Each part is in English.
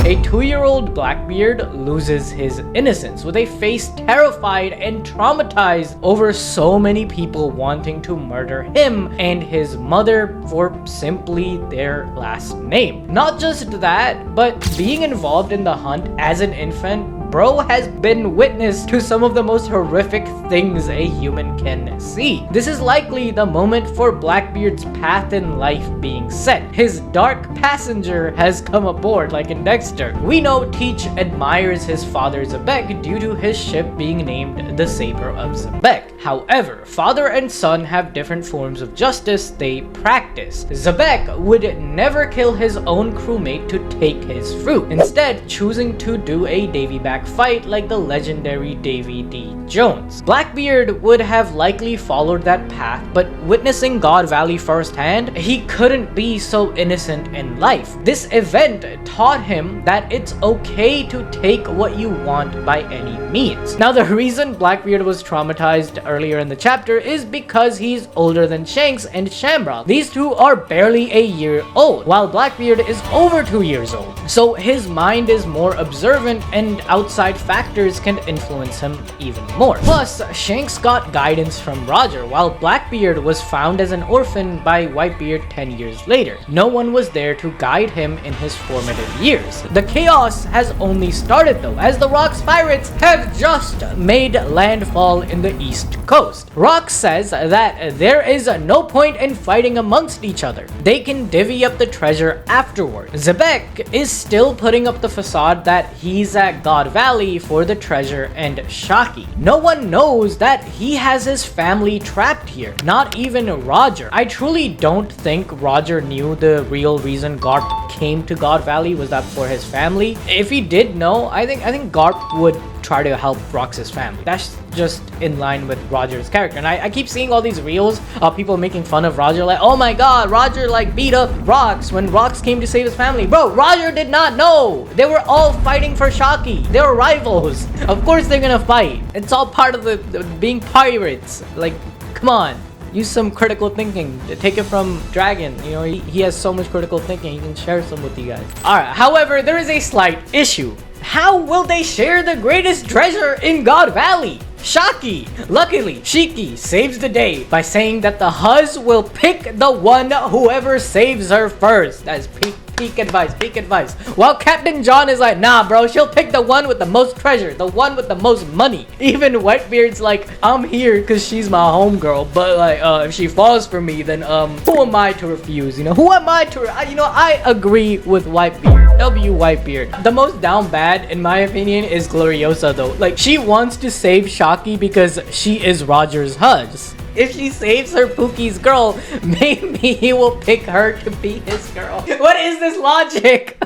A 2-year-old Blackbeard loses his innocence with a face terrified and traumatized over so many people wanting to murder him and his mother for simply their last name. Not just that, but being involved in the hunt as an infant, bro has been witness to some of the most horrific things a human can see. This is likely the moment for Blackbeard's path in life being set. His dark passenger has come aboard like in Dexter. We know Teach admires his father Zebek due to his ship being named the Saber of Zebek. However, father and son have different forms of justice they practice. Zebek would never kill his own crewmate to take his fruit, instead choosing to do a Davy back fight like the legendary Davy D. Jones. Blackbeard would have likely followed that path, but witnessing God Valley firsthand, he couldn't be so innocent in life. This event taught him that it's okay to take what you want by any means. Now, the reason Blackbeard was traumatized earlier in the chapter is because he's older than Shanks and Shamrock. These two are barely a year old, while Blackbeard is over 2 years old. So his mind is more observant and outside factors can influence him even more. Plus, Shanks got guidance from Roger, while Blackbeard was found as an orphan by Whitebeard 10 years later. No one was there to guide him in his formative years. The chaos has only started though, as the Rock's pirates have just made landfall in the East Coast. Rock says that there is no point in fighting amongst each other. They can divvy up the treasure afterward. Zebek is still putting up the facade that he's at God Valley for the treasure and Shaki. No one knows that he has his family trapped here, not even Roger. I truly don't think Roger knew the real reason Garp came to God Valley was that for his family. If he did know, I think Garp would try to help Rox's family. That's just in line with Roger's character. And I keep seeing all these reels of people making fun of Roger, like, oh my god, Roger like beat up Rox when Rox came to save his family. Bro, Roger did not know. They were all fighting for Shaki. They were rivals. Of course they're gonna fight. It's all part of the being pirates. Like, come on. Use some critical thinking. Take it from Dragon. You know, he has so much critical thinking. He can share some with you guys. Alright, however, there is a slight issue. How will they share the greatest treasure in God Valley? Shaki! Luckily, Shiki saves the day by saying that the Huz will pick the one whoever saves her first. That is peak advice. While Captain John is like, nah bro, she'll pick the one with the most treasure, the one with the most money. Even Whitebeard's like, I'm here because she's my homegirl, but like, if she falls for me, then who am I to refuse? You know, who am I to, I agree with Whitebeard. W Whitebeard. The most down bad, in my opinion, is Gloriosa though. Like, she wants to save Shaki because she is Roger's Huz. If she saves her Pookie's girl, maybe he will pick her to be his girl. What is this logic?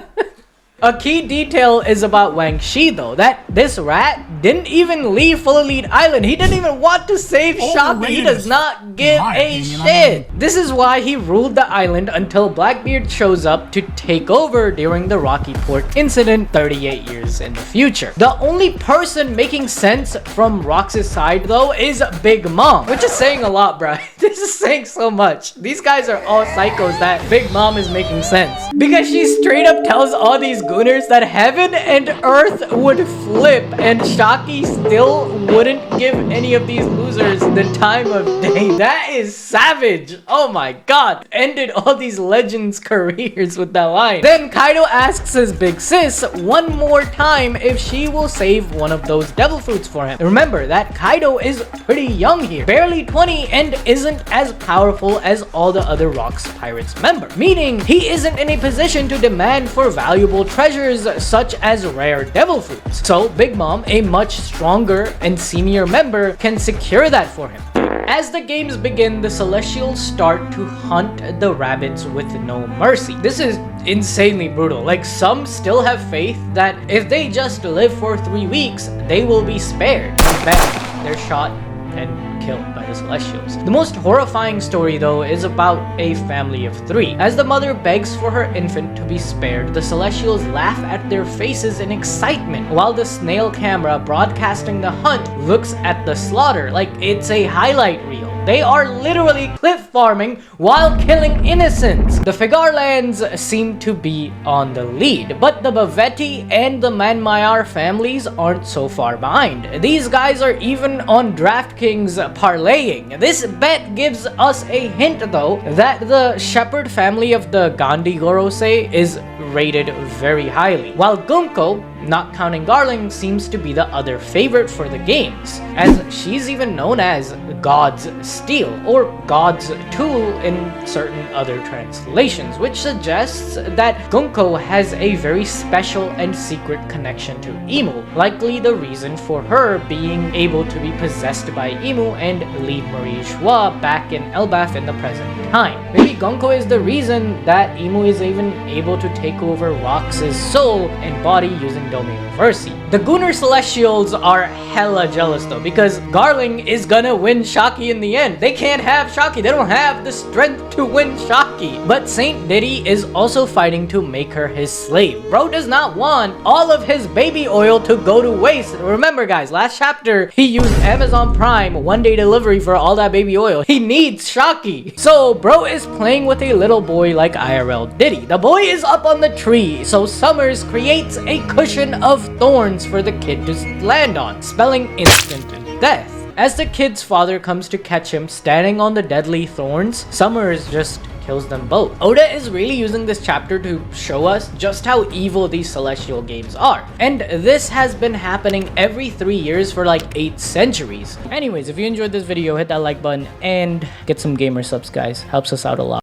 A key detail is about Wang Shi though, that this rat didn't even leave Full Elite Island. He didn't even want to save Shaki. He does not give a shit. This is why he ruled the island until Blackbeard shows up to take over during the Rocky Port incident 38 years in the future. The only person making sense from Rox's side though is Big Mom, which is saying a lot, bruh. This is saying so much. These guys are all psychos that Big Mom is making sense. Because she straight up tells all these gooners that heaven and earth would flip and Shaki still wouldn't give any of these losers the time of day. That is savage. Oh my god. Ended all these legends' careers with that line. Then Kaido asks his big sis one more time if she will save one of those devil fruits for him. Remember that Kaido is pretty young here, barely 20, and isn't as powerful as all the other Rocks Pirates member, meaning he isn't in a position to demand for valuable treasures such as rare devil fruits. So Big Mom, a much stronger and senior member, can secure that for him. As the games begin, the Celestials start to hunt the rabbits with no mercy. This is insanely brutal. Like, some still have faith that if they just live for 3 weeks, they will be spared. And bam, they're shot and killed by the Celestials. The most horrifying story though is about a family of 3. As the mother begs for her infant to be spared, the Celestials laugh at their faces in excitement, while the snail camera broadcasting the hunt looks at the slaughter like it's a highlight reel. They are literally cliff farming while killing innocents. The Figarlands seem to be on the lead, but the Bavetti and the Manmayar families aren't so far behind. These guys are even on DraftKings parlaying. This bet gives us a hint though that the Shepherd family of the Gandhi Gorosei is rated very highly, while Gunko, not counting Garling, seems to be the other favorite for the games, as she's even known as God's Steel or God's Tool in certain other translations, which suggests that Gunko has a very special and secret connection to Imu, likely the reason for her being able to be possessed by Imu and lead Marie Joie back in Elbaf in the present time. Maybe Gunko is the reason that Imu is even able to take over Rox's soul and body using Domain Reversi. The Gunnar Celestials are hella jealous though, because Garling is gonna win Shaki in the end. They can't have Shaki. They don't have the strength to win Shaki. But Saint Diddy is also fighting to make her his slave. Bro does not want all of his baby oil to go to waste. Remember guys, last chapter, he used Amazon Prime 1-day delivery for all that baby oil. He needs Shaki. So bro is playing with a little boy like IRL Diddy. The boy is up on the tree, so Summers creates a cushion of thorns for the kid to land on, spelling instant death. As the kid's father comes to catch him standing on the deadly thorns, Summers just kills them both. Oda is really using this chapter to show us just how evil these celestial games are. And this has been happening every 3 years for like 8 centuries. Anyways, if you enjoyed this video, hit that like button and get some gamer subs, guys. Helps us out a lot.